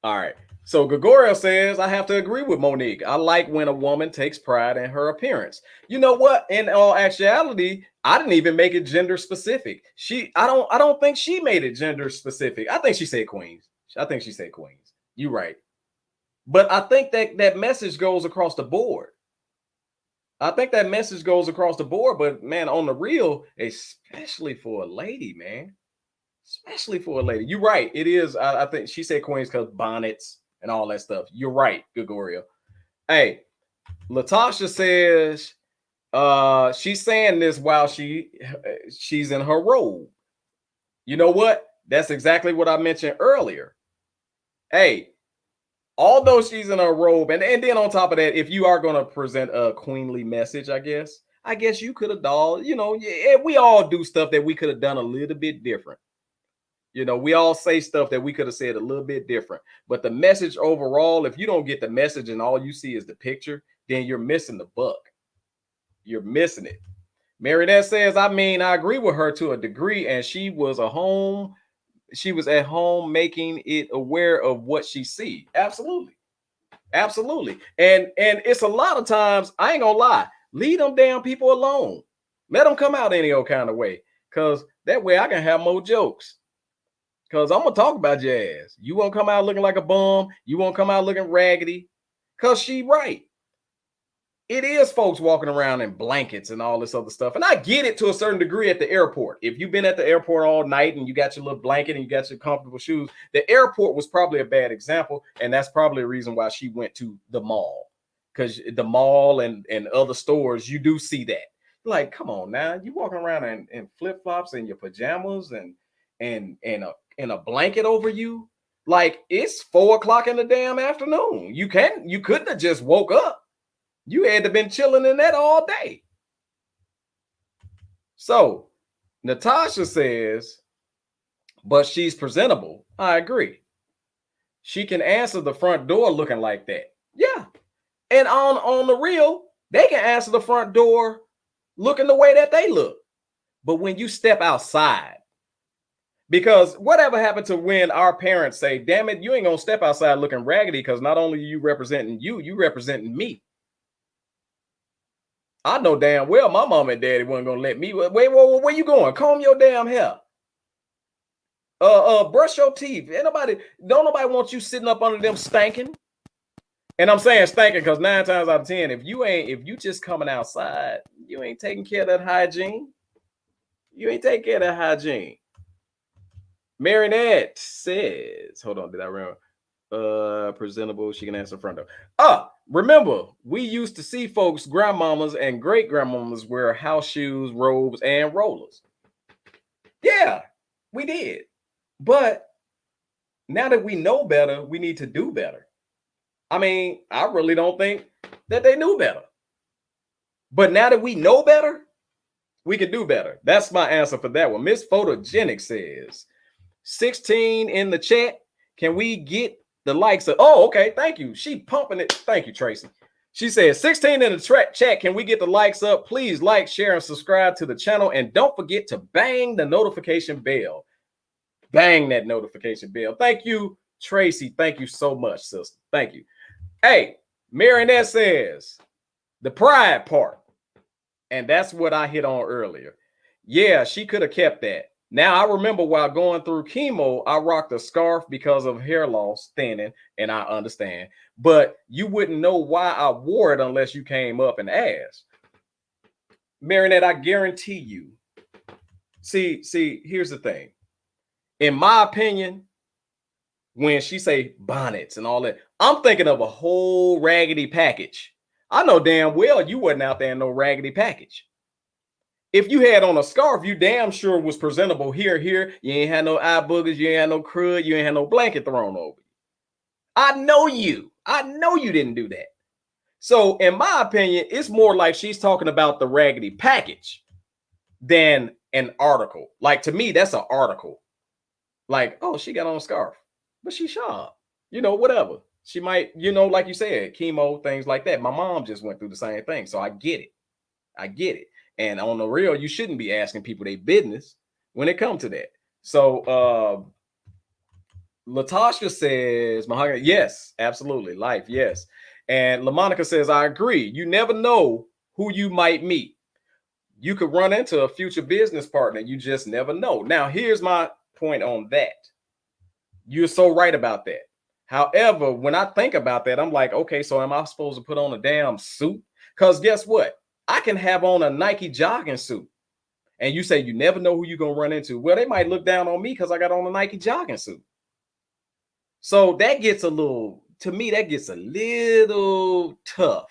All right. So Gregorio says, I have to agree with Monique. I like when a woman takes pride in her appearance. You know what? In all actuality, I didn't even make it gender specific. I don't think she made it gender specific. I think she said queens. You're right. But I think that message goes across the board. But man, on the real, especially for a lady, man. Especially for a lady. You're right. It is. I think she said queens because bonnets and all that stuff. You're right, Gregorio. Hey, Latasha says she's saying this while she's in her robe. You know what? That's exactly what I mentioned earlier. Hey, although she's in her robe, and then on top of that, if you are going to present a queenly message, I guess you could have done, we all do stuff that we could have done a little bit different. We all say stuff that we could have said a little bit different. But the message overall, if you don't get the message and all you see is the picture, then you're missing the buck. You're missing it. Marinette says, I agree with her to a degree, and she was at home making it aware of what she see. Absolutely. And it's a lot of times, I ain't gonna lie, leave them damn people alone. Let them come out any old kind of way, because that way I can have more jokes. Because I'm going to talk about your ass. You won't come out looking like a bum. You won't come out looking raggedy. Because she right. It is folks walking around in blankets and all this other stuff. And I get it to a certain degree at the airport. If you've been at the airport all night and you got your little blanket and you got your comfortable shoes, the airport was probably a bad example. And that's probably a reason why she went to the mall. Because the mall and other stores, you do see that. Like, come on now. You walking around in flip-flops and your pajamas and a blanket over you, like it's 4:00 in the damn afternoon. You couldn't have just woke up. You had to been chilling in that all day. So Natasha says, but she's presentable. I agree. She can answer the front door looking like that. Yeah. And on the real, they can answer the front door looking the way that they look. But when you step outside, because whatever happened to when our parents say, damn it, you ain't gonna step outside looking raggedy, because not only you representing you representing me. I know damn well my mom and daddy wasn't gonna let me. Wait, where you going? Comb your damn hair. Brush your teeth. Don't nobody want you sitting up under them stanking. And I'm saying stinking because 9 times out of 10, if you just coming outside, you ain't taking care of that hygiene. You ain't taking care of that hygiene. Marinette says, hold on, did I remember? Presentable, she can answer front door. Remember, we used to see folks, grandmamas and great grandmamas wear house shoes, robes, and rollers. Yeah, we did. But now that we know better, we need to do better. I mean, I really don't think that they knew better. But now that we know better, we can do better. That's my answer for that one. Miss Photogenic says, 16 in the chat. Can we get the likes of, oh, okay, thank you. She pumping it. Thank you, Tracy. She says, 16 in the chat. Can we get the likes up? Please like, share, and subscribe to the channel. And don't forget to bang the notification bell. Bang that notification bell. Thank you, Tracy. Thank you so much, sister. Thank you. Hey, Marionette says the pride part. And that's what I hit on earlier. Yeah, she could have kept that. Now, I remember while going through chemo, I rocked a scarf because of hair loss, thinning, and I understand. But you wouldn't know why I wore it unless you came up and asked. Marinette, I guarantee you. See, here's the thing. In my opinion, when she say bonnets and all that, I'm thinking of a whole raggedy package. I know damn well you wasn't out there in no raggedy package. If you had on a scarf, you damn sure was presentable here. You ain't had no eye boogers, you ain't had no crud, you ain't had no blanket thrown over you. I know you didn't do that. So in my opinion, it's more like she's talking about the raggedy package than an article. Like, to me, that's an article. Like, oh, she got on a scarf, but she sharp, whatever. She might, like you said, chemo, things like that. My mom just went through the same thing. So I get it. And on the real, you shouldn't be asking people their business when it comes to that. So Latasha says, Mahogany, yes, absolutely. Life, yes. And LaMonica says, I agree. You never know who you might meet. You could run into a future business partner. You just never know. Now, here's my point on that. You're so right about that. However, when I think about that, I'm like, okay, so am I supposed to put on a damn suit? Because guess what? I can have on a Nike jogging suit. And you say you never know who you're going to run into. Well, they might look down on me because I got on a Nike jogging suit. So that gets a little, to me, that gets a little tough.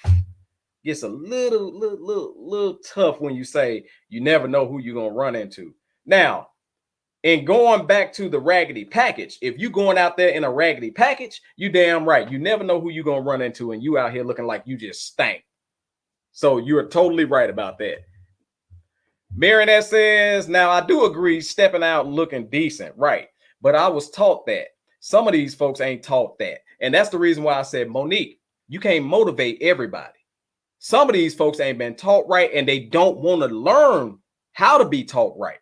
Gets a little tough when you say you never know who you're going to run into. Now, and going back to the raggedy package, if you going out there in a raggedy package, you damn right. You never know who you're going to run into, and you out here looking like you just stank. So you're totally right about that. Marinette says, now I do agree stepping out looking decent, right? But I was taught that. Some of these folks ain't taught that. And that's the reason why I said, Monique, you can't motivate everybody. Some of these folks ain't been taught right, and they don't want to learn how to be taught right.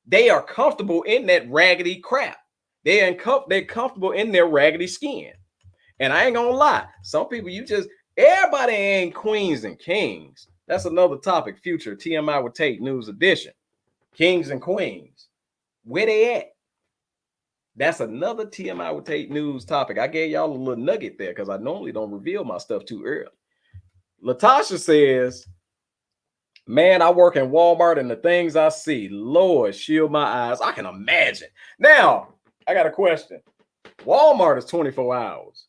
They are comfortable in that raggedy crap. They're comfortable in their raggedy skin. And I ain't gonna lie, some people, everybody ain't queens and kings. That's another topic, future TMI with Tate News Edition. Kings and queens, where they at? That's another TMI with Tate News topic. I gave y'all a little nugget there because I normally don't reveal my stuff too early. Latasha says, man, I work in Walmart and the things I see, Lord, shield my eyes. I can imagine. Now, I got a question. Walmart is 24 hours.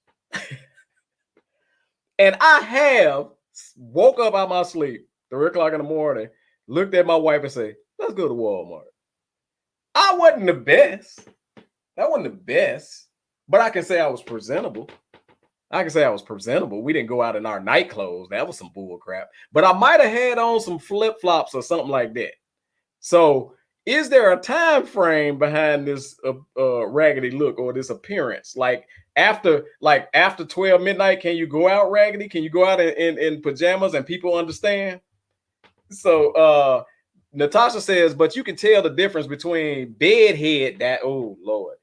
And I have woke up out of my sleep, 3 o'clock in the morning, looked at my wife and said, let's go to Walmart. I wasn't the best. That wasn't the best. But I can say I was presentable. We didn't go out in our night clothes. That was some bull crap. But I might have had on some flip-flops or something like that. So is there a time frame behind this raggedy look or this appearance? Like after 12 midnight, can you go out raggedy? Can you go out in pajamas and people understand? So Natasha says, but you can tell the difference between bedhead, that, oh Lord,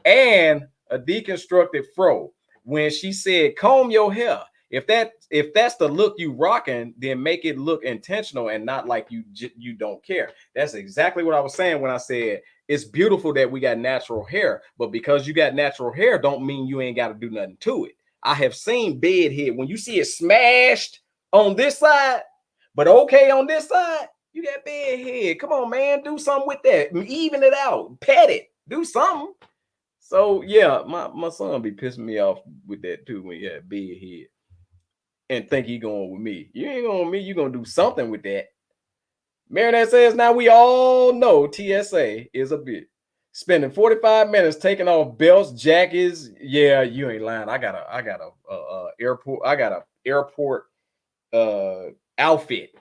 and a deconstructed fro. When she said, comb your hair. If that's the look you rocking, then make it look intentional and not like you don't care. That's exactly what I was saying when I said it's beautiful that we got natural hair, but because you got natural hair don't mean you ain't got to do nothing to it. I have seen bedhead when you see it smashed on this side, but okay on this side, you got bedhead. Come on, man, do something with that. Even it out, pet it, do something. So yeah, my son be pissing me off with that too when he had bedhead and think he going with me. You ain't going with me. You gonna do something with that. Marinette says, now we all know TSA is a bitch. Spending 45 minutes taking off belts, jackets. Yeah, you ain't lying. I got a airport outfit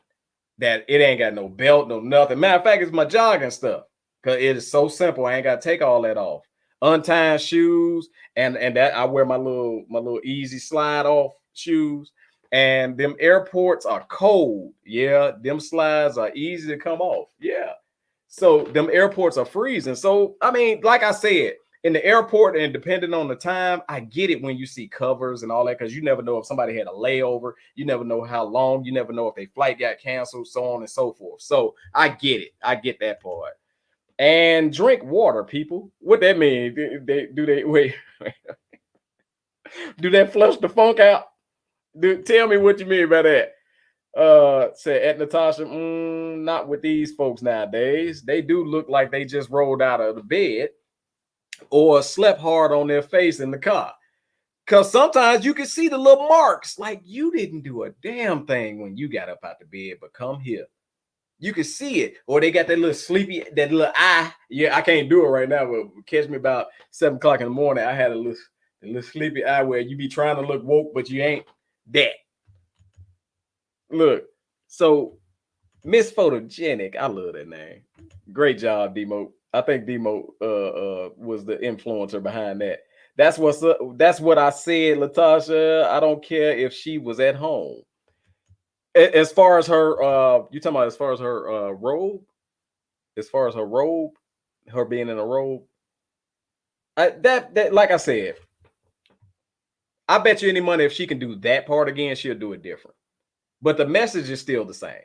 that it ain't got no belt, no nothing. Matter of fact, it's my jogging stuff because it is so simple. I ain't got to take all that off. Untying shoes, and that I wear my little easy slide off shoes. And them airports are cold. Yeah, them slides are easy to come off. Yeah. So them airports are freezing. So, I mean, like I said, in the airport and depending on the time, I get it when you see covers and all that, because you never know if somebody had a layover. You never know how long. You never know if their flight got canceled, so on and so forth. So I get it. I get that part. And drink water, people. What that mean? Do they wait? Do that flush the funk out? Tell me what you mean by that. Say at Natasha, not with these folks nowadays. They do look like they just rolled out of the bed or slept hard on their face in the car. Because sometimes you can see the little marks, like you didn't do a damn thing when you got up out the bed, but come here. You can see it. Or they got that little sleepy, that little eye. Yeah, I can't do it right now, but catch me about 7 o'clock in the morning. I had a little sleepy eye where you be trying to look woke, but you ain't. That. Look, so Miss Photogenic, I love that name. Great job, Demo. I think Demo was the influencer behind that. That's what I said, Latasha. I don't care if she was at home. As far as her, you talking about as far as her robe? As far as her robe, her being in a robe. That like I said, I bet you any money if she can do that part again, she'll do it different. But the message is still the same.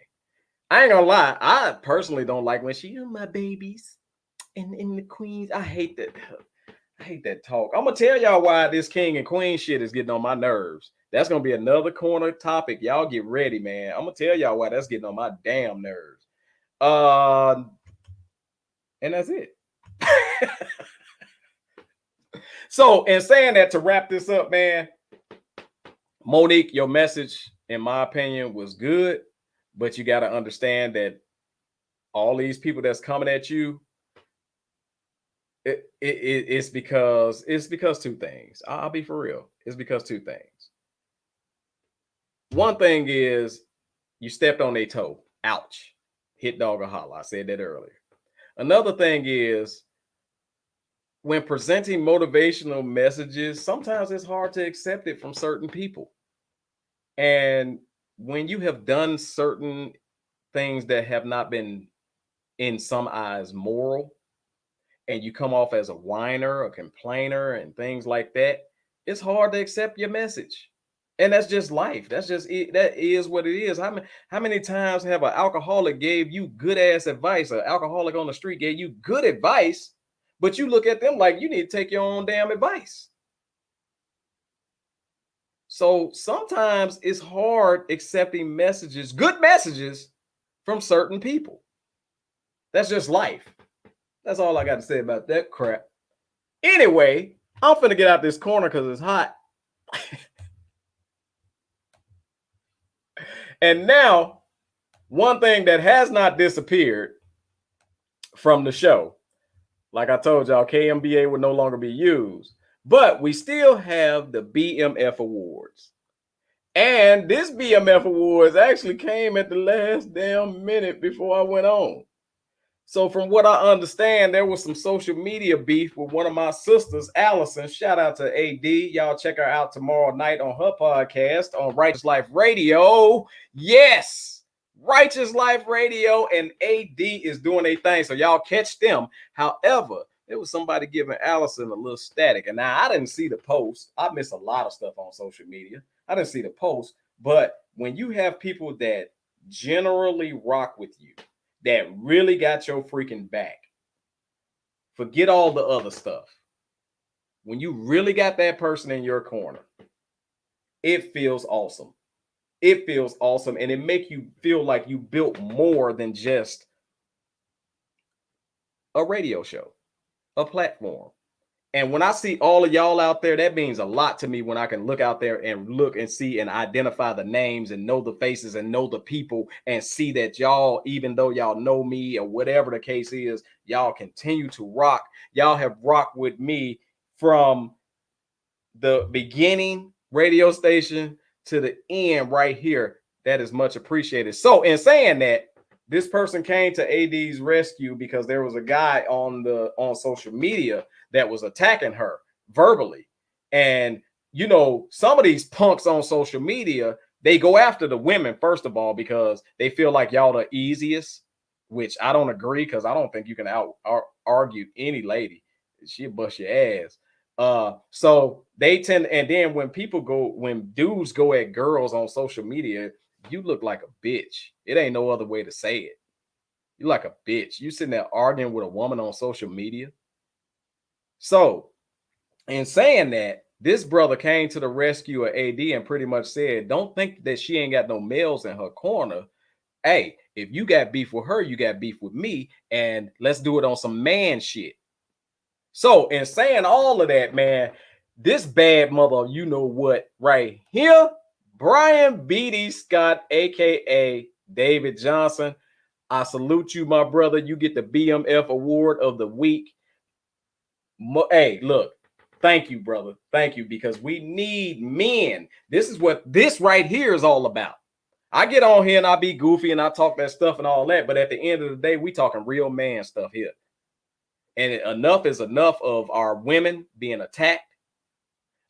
I ain't gonna lie. I personally don't like when she, my babies and the queens. I hate that. I hate that talk. I'm gonna tell y'all why this king and queen shit is getting on my nerves. That's gonna be another corner topic. Y'all get ready, man. I'm gonna tell y'all why that's getting on my damn nerves. And that's it. So, in saying that, to wrap this up, man, Monique, your message, in my opinion, was good, but you got to understand that all these people that's coming at you, it's because two things. I'll be for real. It's because two things. One thing is you stepped on their toe. Ouch. Hit dog or holler. I said that earlier. Another thing is when presenting motivational messages, sometimes it's hard to accept it from certain people. And when you have done certain things that have not been, in some eyes, moral, and you come off as a whiner, a complainer, and things like that, it's hard to accept your message. And that's just life. That's just it. That is what it is. How many times have an alcoholic gave you good ass advice? An alcoholic on the street gave you good advice, but you look at them like you need to take your own damn advice. So sometimes it's hard accepting messages, good messages, from certain people. That's just life. That's all I got to say about that crap. Anyway, I'm finna get out this corner because it's hot. And now, one thing that has not disappeared from the show, like I told y'all, KMBA will no longer be used, but we still have the BMF Awards. And this BMF Awards actually came at the last damn minute before I went on. So from what I understand, there was some social media beef with one of my sisters, Allison. Shout out to AD. Y'all check her out tomorrow night on her podcast on Righteous Life Radio. Yes, Righteous Life Radio and AD is doing a thing. So y'all catch them. However, there was somebody giving Allison a little static. And now I didn't see the post. I miss a lot of stuff on social media. I didn't see the post. But when you have people that generally rock with you, that really got your freaking back, forget all the other stuff. When you really got that person in your corner, it feels awesome. It feels awesome. And it makes you feel like you built more than just a radio show, a platform. And when I see all of y'all out there, that means a lot to me when I can look out there and look and see and identify the names and know the faces and know the people and see that y'all, even though y'all know me or whatever the case is, y'all continue to rock. Y'all have rocked with me from the beginning radio station to the end right here. That is much appreciated. So in saying that, this person came to AD's rescue because there was a guy on social media that was attacking her verbally. And, you know, some of these punks on social media, they go after the women, first of all, because they feel like y'all the easiest, which I don't agree, because I don't think you can argue any lady. She'll bust your ass. So they tend, and then when dudes go at girls on social media, you look like a bitch. It ain't no other way to say it. You like a bitch. You sitting there arguing with a woman on social media. So in saying that, this brother came to the rescue of AD and pretty much said, don't think that she ain't got no males in her corner. Hey, if you got beef with her, you got beef with me, and let's do it on some man shit. So in saying all of that, man, this bad mother, you know what, right here, Brian B.D. Scott, aka David Johnson, I salute you, my brother. You get the BMF Award of the week. Hey, look, thank you, brother. Thank you, because we need men. This is what this right here is all about. I get on here and I be goofy and I talk that stuff and all that, but at the end of the day, we talking real man stuff here. And enough is enough of our women being attacked.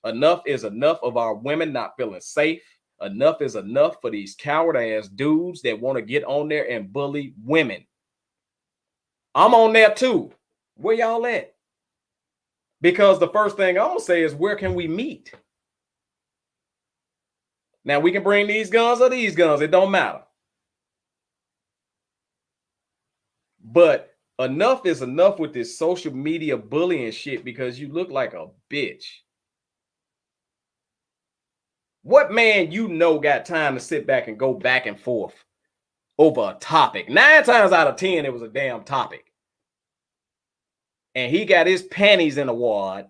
Enough is enough of our women not feeling safe. Enough is enough for these coward ass dudes that want to get on there and bully women. I'm on there too. Where y'all at? Because the first thing I'm gonna say is, where can we meet? Now we can bring these guns or these guns, it don't matter. But enough is enough with this social media bullying shit, because you look like a bitch. What man you know got time to sit back and go back and forth over a topic? 9 times out of 10, it was a damn topic. And he got his panties in a wad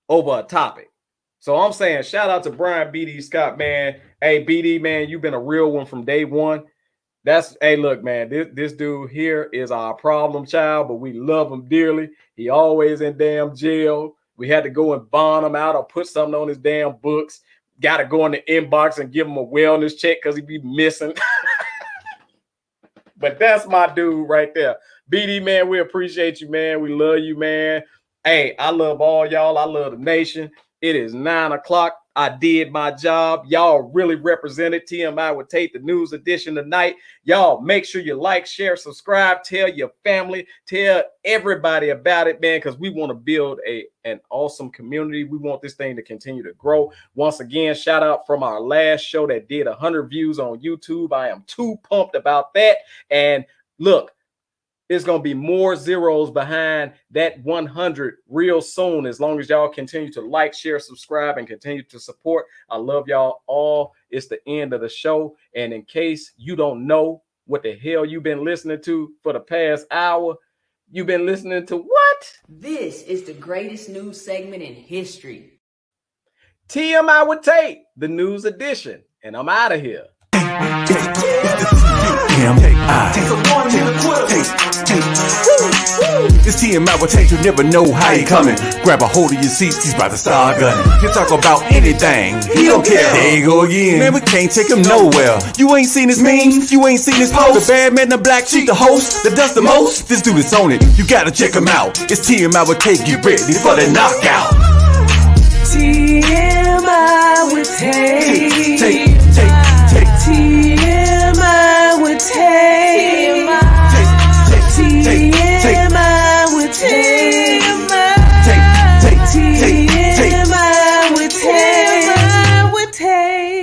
over a topic. So I'm saying, shout out to Brian B.D. Scott, man. Hey, BD, man, you've been a real one from day one. Hey, look, man, this dude here is our problem child, but we love him dearly. He always in damn jail. We had to go and bond him out or put something on his damn books. Got to go in the inbox and give him a wellness check because he be missing. But that's my dude right there. BD, man, we appreciate you, man. We love you, man. Hey, I love all y'all. I love the nation. It is 9 o'clock. I did my job. Y'all really represented TMI with Tate, the news edition tonight. Y'all make sure you like, share, subscribe, tell your family, tell everybody about it, man, because we want to build an awesome community. We want this thing to continue to grow. Once again, shout out from our last show that did 100 views on YouTube. I am too pumped about that. And look, it's going to be more zeros behind that 100 real soon, as long as y'all continue to like, share, subscribe, and continue to support. I love y'all all. It's the end of the show. And in case you don't know what the hell you've been listening to for the past hour, you've been listening to what? This is the greatest news segment in history. TMI with Tate, the news edition. And I'm out of here. It's TMI with Tate, you never know how he coming. Grab a hold of your seats, he's about to start gunning. He'll talk about anything, he don't care. There you go again, man, we can't take him nowhere. You ain't seen his memes, you ain't seen his post. The bad man, the black sheep, the host that does the most. This dude is on it, you gotta check him out. It's TMI with Tate, get ready for the knockout. TMI with Tate.